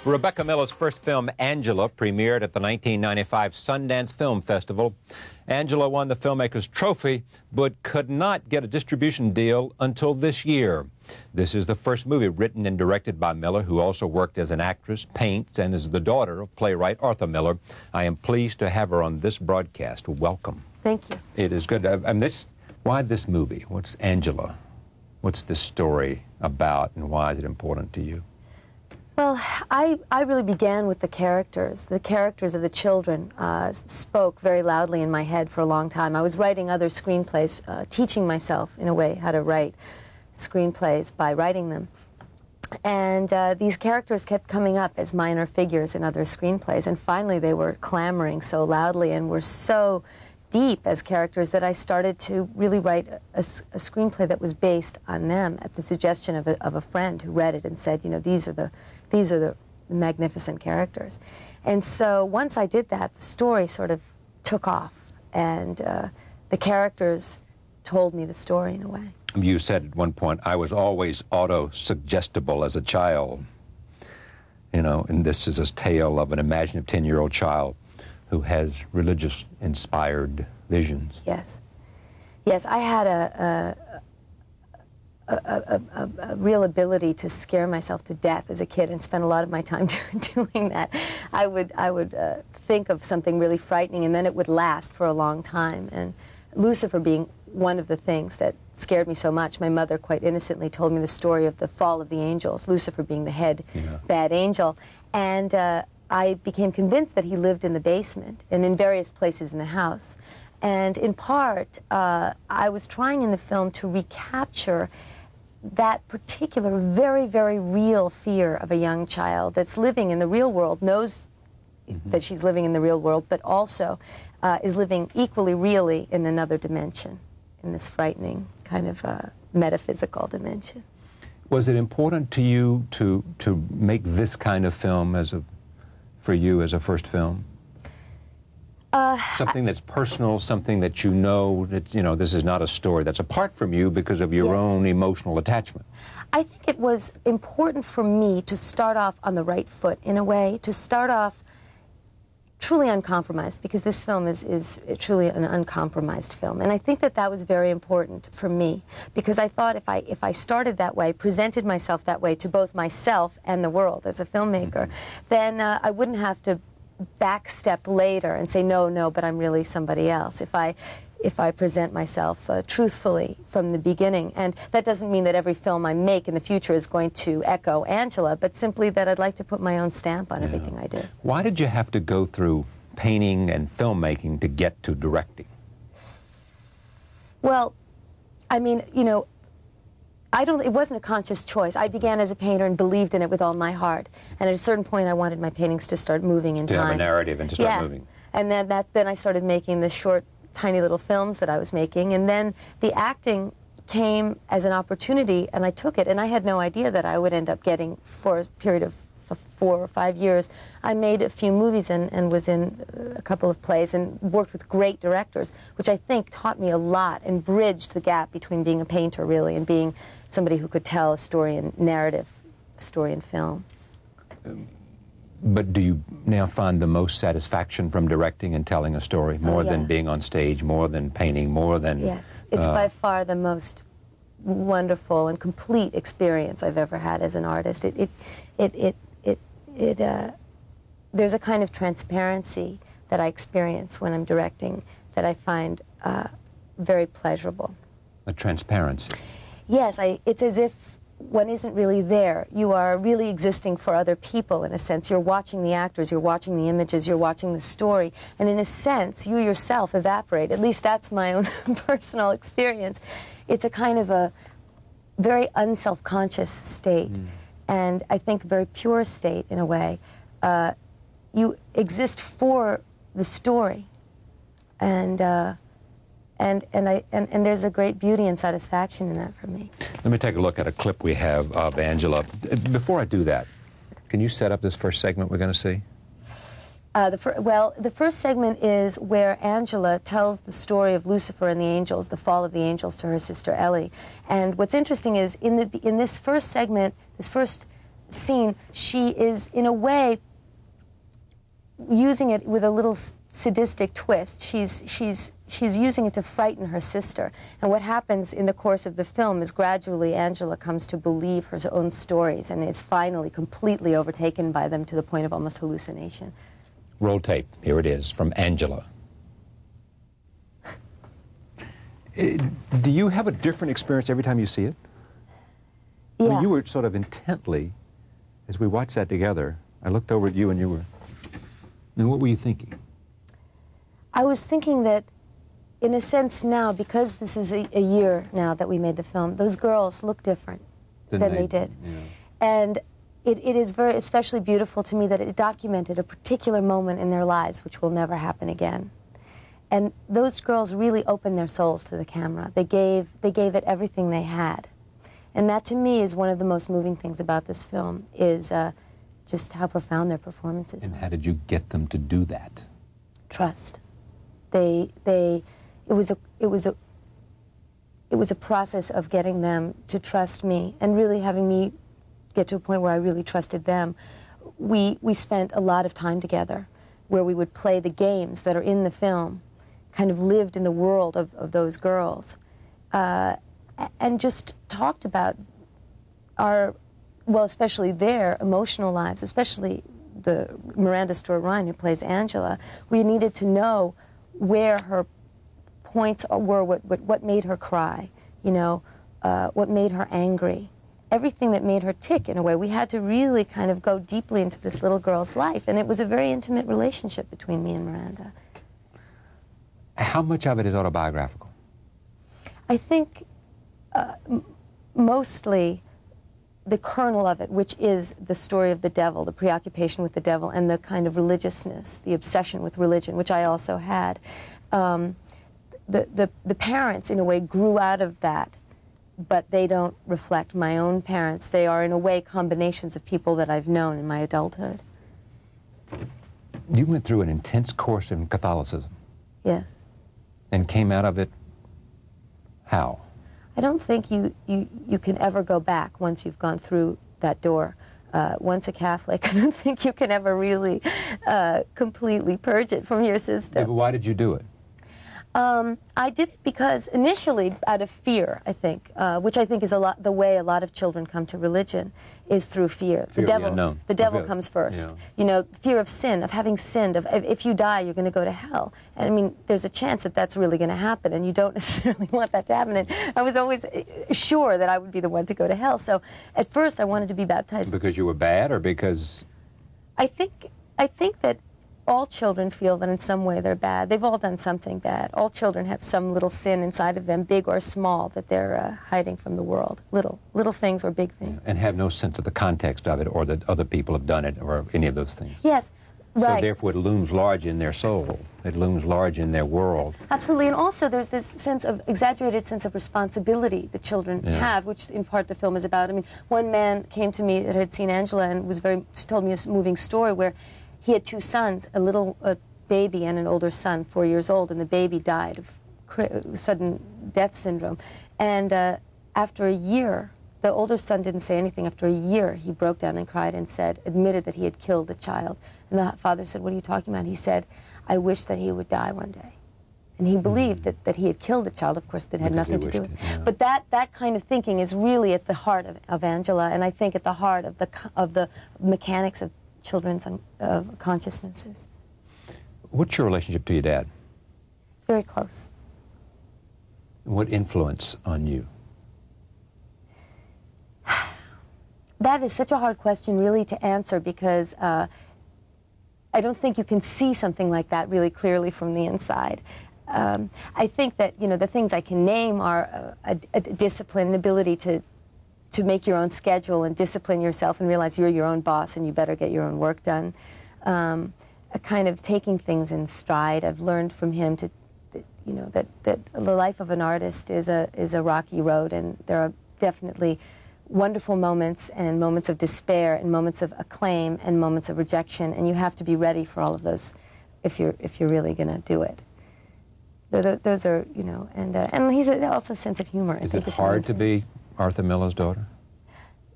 Rebecca Miller's first film, Angela, premiered at the 1995 Sundance Film Festival. Angela won the filmmaker's trophy, but could not get a distribution deal until this year. This is the first movie written and directed by Miller, who also worked as an actress, paints, and is the daughter of playwright Arthur Miller. I am pleased to have her on this broadcast. Welcome. Thank you. It is good. Why this movie? What's Angela? What's this story about, and why is it important to you? Well, I really began with the characters. The characters of the children spoke very loudly in my head for a long time. I was writing other screenplays, teaching myself, in a way, how to write screenplays by writing them. And these characters kept coming up as minor figures in other screenplays, and finally they were clamoring so loudly and were so deep as characters that I started to really write a screenplay that was based on them at the suggestion of a friend who read it and said, you know, these are the magnificent characters. And so once I did that, the story sort of took off, and the characters told me the story in a way. You said at one point, I was always auto-suggestible as a child. You know, and this is a tale of an imaginative 10-year-old child who has religious-inspired visions. Yes. Yes, I had a real ability to scare myself to death as a kid and spent a lot of my time doing that. I would think of something really frightening, and then it would last for a long time. And Lucifer being one of the things that scared me so much, my mother quite innocently told me the story of the fall of the angels, Lucifer being the head bad angel. And I became convinced that he lived in the basement and in various places in the house. And in part, I was trying in the film to recapture that particular very, very real fear of a young child that's living in the real world, knows that she's living in the real world, but also is living equally really in another dimension, in this frightening kind of metaphysical dimension. Was it important to you to make this kind of film for you as a first film? Something that's personal, something that you know, this is not a story that's apart from you because of your own emotional attachment. I think it was important for me to start off on the right foot, in a way, to start off truly uncompromised, because this film is truly an uncompromised film. And I think that that was very important for me, because I thought if I started that way, presented myself that way to both myself and the world as a filmmaker, then I wouldn't have to backstep later and say, no, but I'm really somebody else. If I present myself truthfully from the beginning. And that doesn't mean that every film I make in the future is going to echo Angela, but simply that I'd like to put my own stamp on everything I do. Why did you have to go through painting and filmmaking to get to directing? Well, I mean, it wasn't a conscious choice. I began as a painter and believed in it with all my heart. And at a certain point, I wanted my paintings to start moving in time. To have a narrative and to start moving. And then I started making the short, tiny little films that I was making, and then the acting came as an opportunity, and I took it, and I had no idea that I would end up getting, for a period of 4 or 5 years, I made a few movies and was in a couple of plays and worked with great directors, which I think taught me a lot and bridged the gap between being a painter, really, and being somebody who could tell a story in narrative, a story in film. But do you now find the most satisfaction from directing and telling a story, more than being on stage, more than painting, more than... Yes, it's by far the most wonderful and complete experience I've ever had as an artist. There's a kind of transparency that I experience when I'm directing that I find very pleasurable. A transparency? Yes, it's as if one isn't really there. You are really existing for other people, in a sense. You're watching the actors, you're watching the images, you're watching the story, and in a sense, you yourself evaporate. At least that's my own personal experience. It's a kind of a very unself-conscious state, and I think a very pure state, in a way. You exist for the story, and there's a great beauty and satisfaction in that for me. Let me take a look at a clip we have of Angela. Before I do that, can you set up this first segment we're going to see? The first segment is where Angela tells the story of Lucifer and the angels, the fall of the angels, to her sister Ellie. And what's interesting is in this first segment, this first scene, she is, in a way, using it with a little sadistic twist. She's using it to frighten her sister. And what happens in the course of the film is gradually Angela comes to believe her own stories and is finally completely overtaken by them to the point of almost hallucination. Roll tape. Here it is from Angela. Do you have a different experience every time you see it? Yeah. I mean, you were sort of intently, as we watched that together, I looked over at you and you were, and what were you thinking? I was thinking that, in a sense now, because this is a year now that we made the film, those girls look different than they did. Yeah. And it is very especially beautiful to me that it documented a particular moment in their lives which will never happen again. And those girls really opened their souls to the camera. They gave it everything they had. And that, to me, is one of the most moving things about this film, is just how profound their performances And are. how did you get them to do that? Trust. It was a process of getting them to trust me and really having me get to a point where I really trusted them. We spent a lot of time together where we would play the games that are in the film, kind of lived in the world of those girls, and just talked about our, well, especially their emotional lives, especially the Miranda Stewart-Ryan, who plays Angela. We needed to know where her points were, what made her cry, you know, what made her angry, everything that made her tick in a way. We had to really kind of go deeply into this little girl's life, and it was a very intimate relationship between me and Miranda. How much of it is autobiographical? I think mostly the kernel of it, which is the story of the devil, the preoccupation with the devil, and the kind of religiousness, the obsession with religion, which I also had. The parents, in a way, grew out of that, but they don't reflect my own parents. They are, in a way, combinations of people that I've known in my adulthood. You went through an intense course in Catholicism. Yes. And came out of it how? I don't think you can ever go back once you've gone through that door. Once a Catholic, I don't think you can ever really completely purge it from your system. Yeah, but why did you do it? I did it because initially out of fear, I think, which I think is the way a lot of children come to religion, is through fear. Fear of the unknown. The devil comes first. Yeah. You know, fear of sin, of having sinned, of if you die, you're going to go to hell. And I mean, there's a chance that that's really going to happen, and you don't necessarily want that to happen. And I was always sure that I would be the one to go to hell. So at first, I wanted to be baptized. Because you were bad, or because? I think that all children feel that in some way they're bad. They've all done something bad. All children have some little sin inside of them, big or small, that they're hiding from the world. Little things or big things. And have no sense of the context of it, or that other people have done it, or any of those things. Yes, right. So therefore it looms large in their soul. It looms large in their world. Absolutely, and also there's this exaggerated sense of responsibility that children have, which in part the film is about. I mean, one man came to me that had seen Angela and told me a moving story where he had two sons, a baby and an older son, 4 years old, and the baby died of sudden death syndrome. And after a year, the older son didn't say anything. After a year, he broke down and cried and admitted that he had killed the child. And the father said, "What are you talking about?" He said, "I wish that he would die one day." And he believed that he had killed the child. Of course, that had nothing to do with it. Yeah. But that kind of thinking is really at the heart of Angela, and I think at the heart of the mechanics of children's consciousnesses. What's your relationship to your dad? It's very close. What influence on you? That is such a hard question really to answer, because I don't think you can see something like that really clearly from the inside. I think that, you know, the things I can name are a discipline, an ability to make your own schedule and discipline yourself and realize you're your own boss and you better get your own work done. A kind of taking things in stride. I've learned from him that the life of an artist is a rocky road, and there are definitely wonderful moments and moments of despair and moments of acclaim and moments of rejection, and you have to be ready for all of those if you're really going to do it. Those are, you know, and he's also a sense of humor. Is it hard to be Arthur Miller's daughter?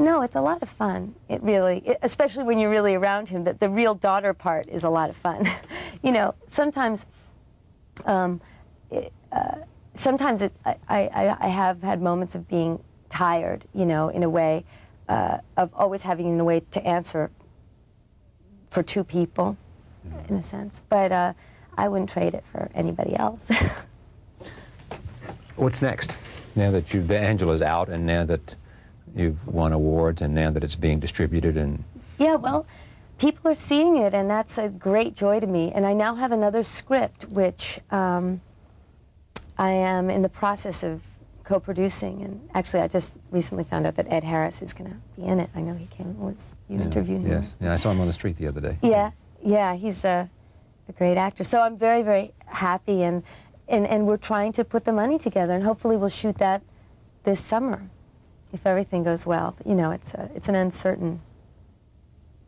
No, it's a lot of fun. It really, especially when you're really around him, that the real daughter part is a lot of fun. You know, sometimes, I have had moments of being tired, you know, in a way, of always having a way to answer for two people, in a sense. But I wouldn't trade it for anybody else. What's next? Now that Angela's out, and now that you've won awards, and now that it's being distributed, and... Yeah, well, people are seeing it, and that's a great joy to me. And I now have another script, which I am in the process of co-producing. And actually, I just recently found out that Ed Harris is going to be in it. I know he came. You interviewed him? Yes. Yeah, I saw him on the street the other day. Yeah, yeah, he's a great actor. So I'm very, very happy, and we're trying to put the money together, and hopefully we'll shoot that this summer, if everything goes well. But, you know, it's an uncertain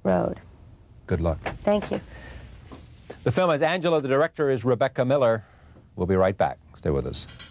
road. Good luck. Thank you. The film is Angela. The director is Rebecca Miller. We'll be right back. Stay with us.